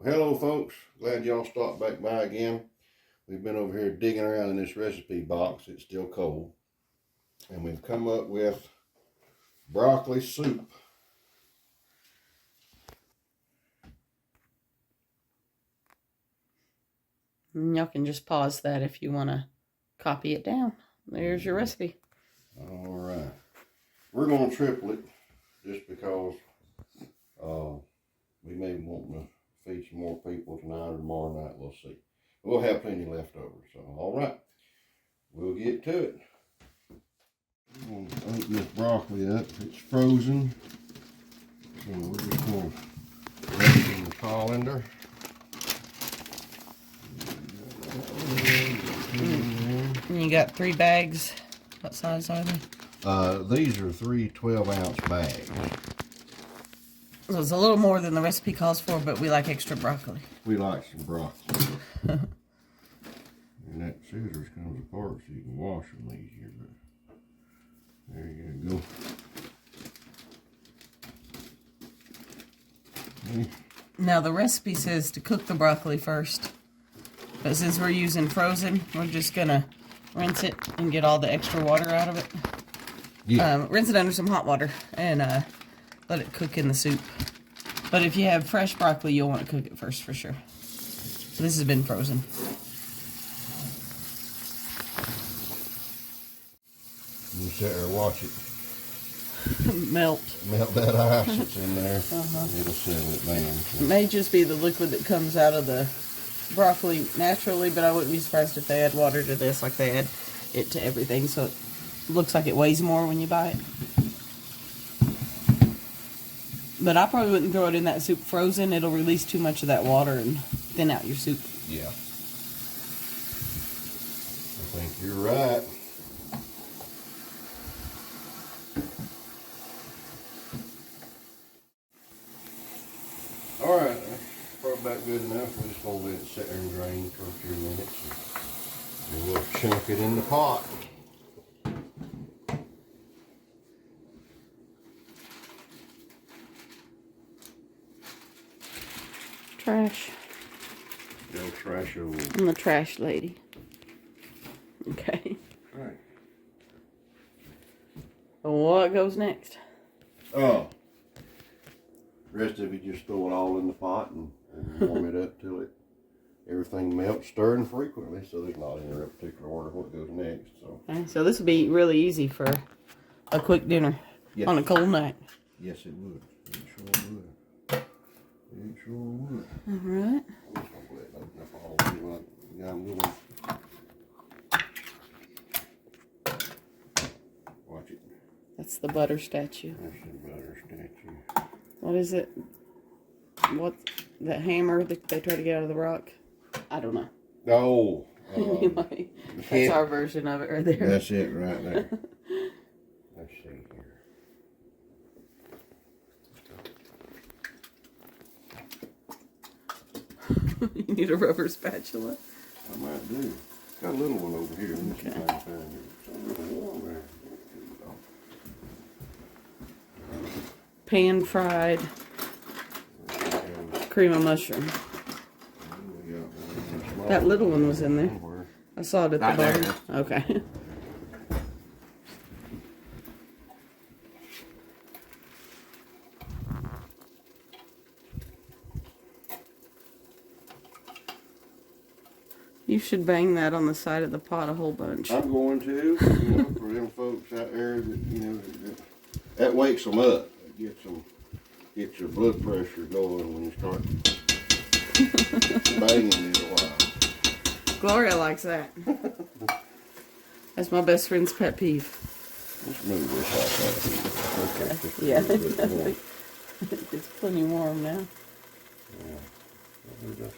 Hello folks, glad y'all stopped back by again. We've been over here digging around in this recipe box. It's still cold. And we've come up with broccoli soup. Y'all can just pause that if you want to copy it down. There's your recipe. Alright. We're going to triple it just because we may want to feed some more people tonight or tomorrow night. We'll see. We'll have plenty left over. So, alright. We'll get to it. I'm going to open this broccoli up. It's frozen. So we're just going to put it in the colander. And you got 3 bags. What size are they? These are 3 12-ounce bags. So it's a little more than the recipe calls for, but we like extra broccoli. We like some broccoli. And that scissors comes apart so you can wash them easier. But there you go. Now the recipe says to cook the broccoli first. But since we're using frozen, we're just going to rinse it and get all the extra water out of it. Yeah. Rinse it under some hot water and let it cook in the soup. But if you have fresh broccoli, you'll want to cook it first for sure. So this has been frozen. You sit there and watch it. Melt. Melt that ice that's in there. It'll settle it down. It may just be the liquid that comes out of the broccoli naturally, but I wouldn't be surprised if they add water to this like they add it to everything, so it looks like it weighs more when you buy it. But I probably wouldn't throw it in that soup frozen. It'll release too much of that water and thin out your soup. Yeah. I think you're right. Alright, that's probably about good enough. We're just going to let it sit there and drain for a few minutes. And we'll chunk it in the pot. Trash. Go trash over. I'm the trash lady. Okay. Alright. What goes next? Oh. Rest of it, just throw it all in the pot and warm it up till everything melts, stirring frequently, so there's not in a particular order what goes next. So, Okay, so this would be really easy for a quick dinner on a cold night. Yes, it would. It sure would. It sure would. All right. I'm just gonna let it open up all the way like I'm going. Watch it. That's the butter statue. That's the butter statue. What is it? What, that hammer that they try to get out of the rock? I don't know. Oh. Anyway, that's our version of it right there. That's it right there. Let's see here. You need a rubber spatula. I might do. Got a little one over here. Okay. Pan fried cream of mushroom. That little one was in there. I saw it at the bottom. Okay. You should bang that on the side of the pot a whole bunch. I'm going to, for them folks out there that, that wakes them up. It gets your blood pressure going when you start banging it a while. Gloria likes that. That's my best friend's pet peeve. Let's move this out there. Yeah, it's plenty warm now. Yeah.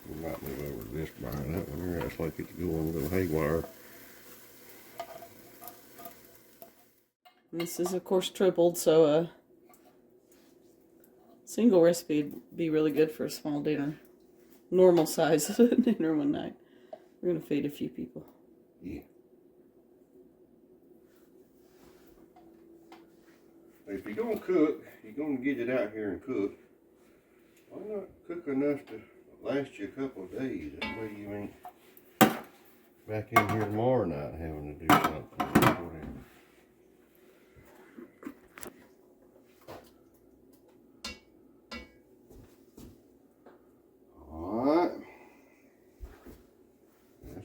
We might move over to this behind that one here. It's like it's going a little haywire. This is, of course, tripled, so a single recipe would be really good for a small dinner. Normal size dinner one night. We're going to feed a few people. Yeah. If you're going to cook, you're going to get it out here and cook. Why not cook enough to last you a couple of days? That way you ain't back in here tomorrow night having to do something. Whatever. Alright.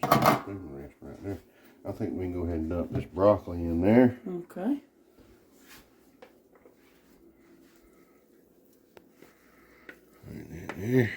That's a spoon rest right there. I think we can go ahead and dump this broccoli in there. Okay. Right there.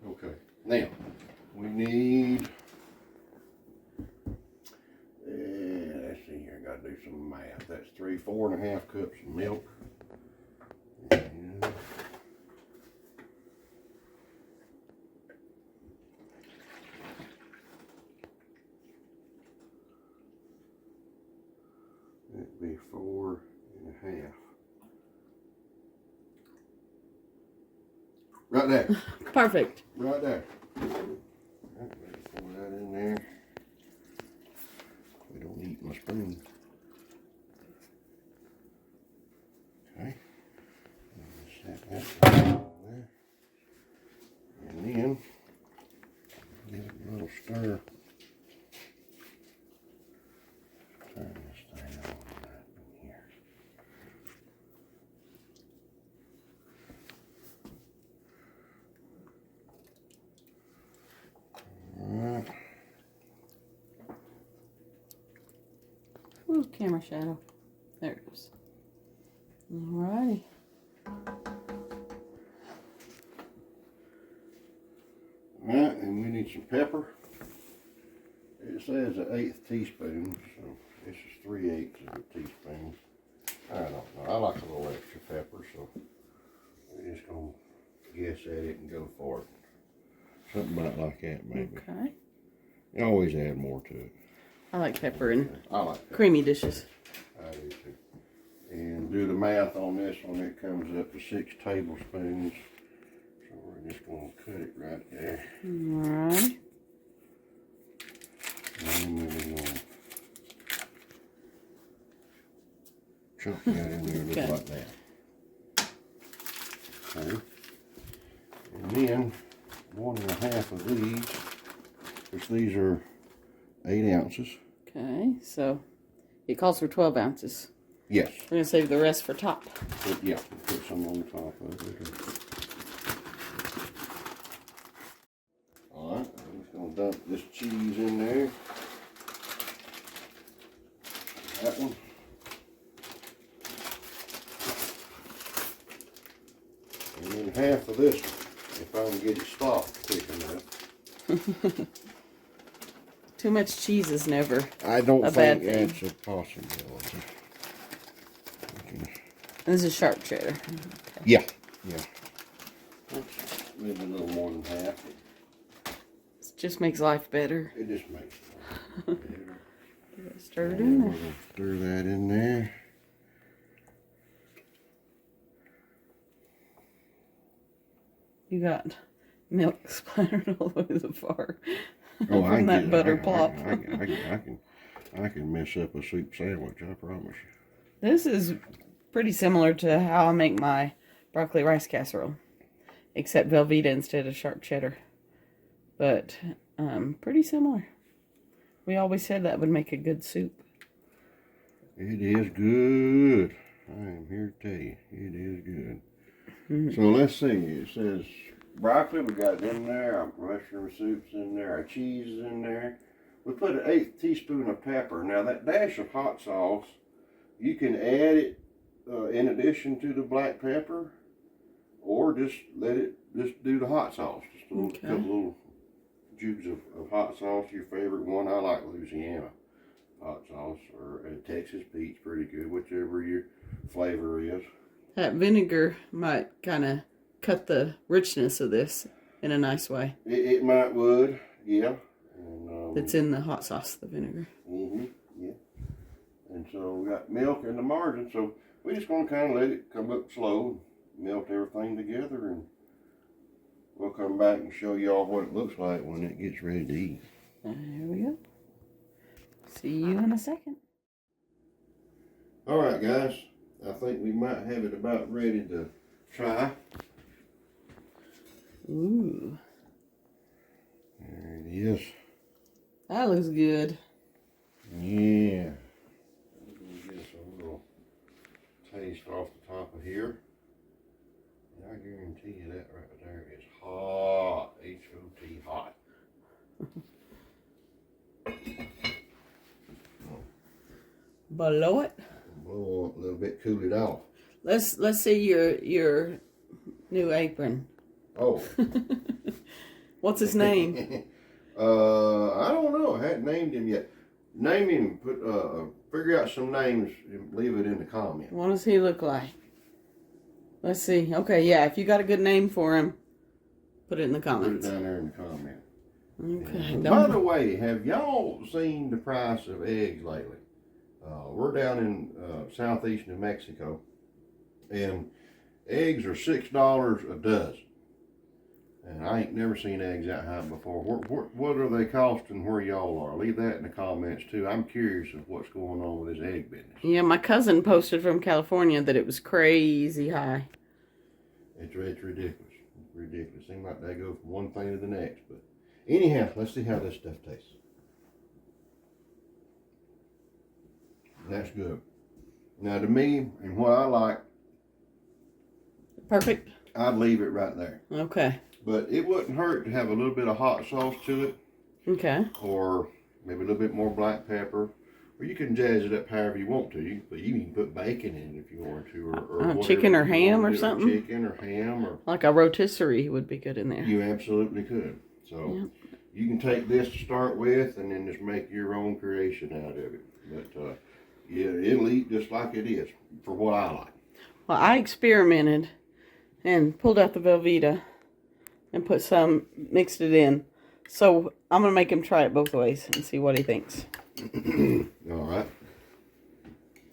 Okay, now we need, let's see here, I gotta do some math. That's 4.5 cups of milk. And that'd be 4.5. Right there. Perfect. Right there. Right, pour that in there. We don't eat my spoon. Okay. Set that there. And then give it a little stir. Turn this thing on right in here. Alright. Ooh, camera shadow. There it goes. Alrighty. Alright, and we need some pepper. It says an 1/8 teaspoon, so this is 3/8 of a teaspoon. I don't know. I like a little extra pepper, so we're just gonna guess at it and go for it. Something about like that, maybe. Okay. You always add more to it. I like pepper in I like pepper. creamy dishes. I do too. And do the math on this one, it comes up to 6 tablespoons. So we're just gonna cut it right there. Alright. And then we're gonna chunk that in there just Okay. like that. Okay. And then 1.5 of these, which these are 8 ounces. Okay, so it calls for 12 ounces. Yes. We're going to save the rest for top. But yeah, put some on top of it. Alright, I'm just going to dump this cheese in there. That one. And then half of this one, if I can get it stopped quick enough. Too much cheese is never I don't a think bad thing. that's a possibility. Okay. This is sharp cheddar. Okay. Yeah, yeah. That's maybe a little more than half. This just makes life better. It just makes it better. Stir it And in we're there. gonna stir that in there. You got milk splattered all over the bar. Oh, From that butter plop. I can mess up a soup sandwich, I promise you. This is pretty similar to how I make my broccoli rice casserole, except Velveeta instead of sharp cheddar. But pretty similar. We always said that would make a good soup. It is good. I am here to tell you, it is good. Mm-hmm. So let's see. It says broccoli, we got in there, our mushroom soup's in there, our cheese is in there. We put an 1/8 teaspoon of pepper. Now that dash of hot sauce, you can add it in addition to the black pepper, or just let it just do the hot sauce. Just a little, couple little jubes of hot sauce. Your favorite one? I like Louisiana hot sauce, or Texas peach, pretty good, whichever your flavor is. That vinegar might kind of cut the richness of this in a nice way. It might would, yeah. And, it's in the hot sauce, the vinegar. Yeah. And so we got milk in the margin. So we're just gonna kind of let it come up slow, melt everything together, and we'll come back and show y'all what it looks like when it gets ready to eat. There we go. See you in a second. All right, guys. I think we might have it about ready to try. Ooh. There it is. That looks good. Yeah. I'm gonna get us a little taste off the top of here. And I guarantee you that right there is hot. H-O-T, hot. Below it. Blow a little bit, cool it off. Let's see your new apron. Oh. What's his name? I don't know. I hadn't named him yet. Name him. Figure out some names and leave it in the comments. What does he look like? Let's see. Okay, yeah. If you got a good name for him, put it in the comments. Put it down there in the comments. Okay. By the way, have y'all seen the price of eggs lately? We're down in southeast New Mexico, and eggs are $6 a dozen. And I ain't never seen eggs that high before. What are they costing where y'all are? Leave that in the comments too. I'm curious of what's going on with this egg business. Yeah, my cousin posted from California that it was crazy high. It's ridiculous. It's ridiculous. Seems like they go from one thing to the next. But anyhow, let's see how this stuff tastes. That's good. Now to me, and what I like, Perfect. I'd leave it right there. Okay. But it wouldn't hurt to have a little bit of hot sauce to it. Okay. Or maybe a little bit more black pepper. Or you can jazz it up however you want to. You can put bacon in it if you want to. Or chicken or ham or something? Chicken or ham. Or like a rotisserie would be good in there. You absolutely could. So you can take this to start with and then just make your own creation out of it. But yeah, it'll eat just like it is for what I like. Well, I experimented and pulled out the Velveeta and mixed it in. So I'm going to make him try it both ways and see what he thinks. All right.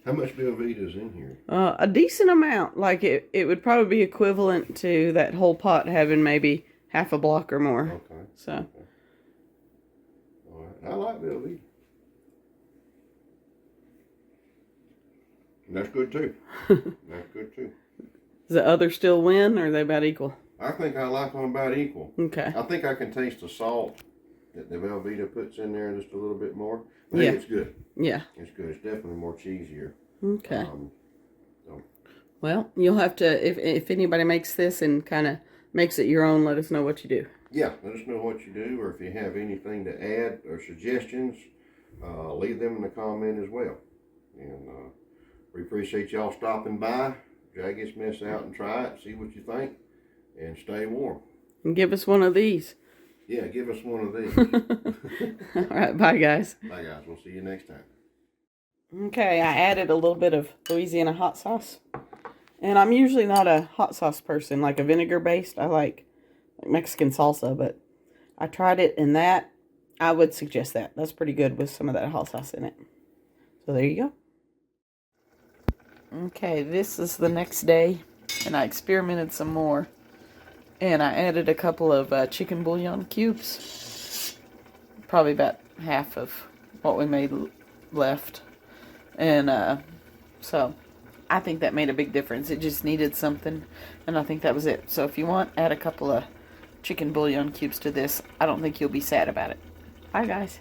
How much Velveeta is in here? A decent amount. Like it would probably be equivalent to that whole pot having maybe half a block or more. Okay. So. Okay. All right. I like Velveeta. And that's good too. That's good too. Does the other still win, or are they about equal? I think I like them about equal. Okay. I think I can taste the salt that the Velveeta puts in there just a little bit more. But yeah, it's good. Yeah. It's good. It's definitely more cheesier. Okay. Well, you'll have to, if anybody makes this and kind of makes it your own, let us know what you do. Yeah, let us know what you do, or if you have anything to add or suggestions, leave them in the comment as well. And we appreciate y'all stopping by. Drag this mess out and try it, see what you think, and stay warm. And give us one of these. Yeah, give us one of these. All right, bye guys. Bye guys, we'll see you next time. Okay, I added a little bit of Louisiana hot sauce. And I'm usually not a hot sauce person, like a vinegar based. I like Mexican salsa, but I tried it in that. I would suggest that. That's pretty good with some of that hot sauce in it. So there you go. Okay, this is the next day, and I experimented some more. And I added a couple of chicken bouillon cubes. Probably about half of what we made left. And so I think that made a big difference. It just needed something, and I think that was it. So if you want, add a couple of chicken bouillon cubes to this. I don't think you'll be sad about it. Bye, guys.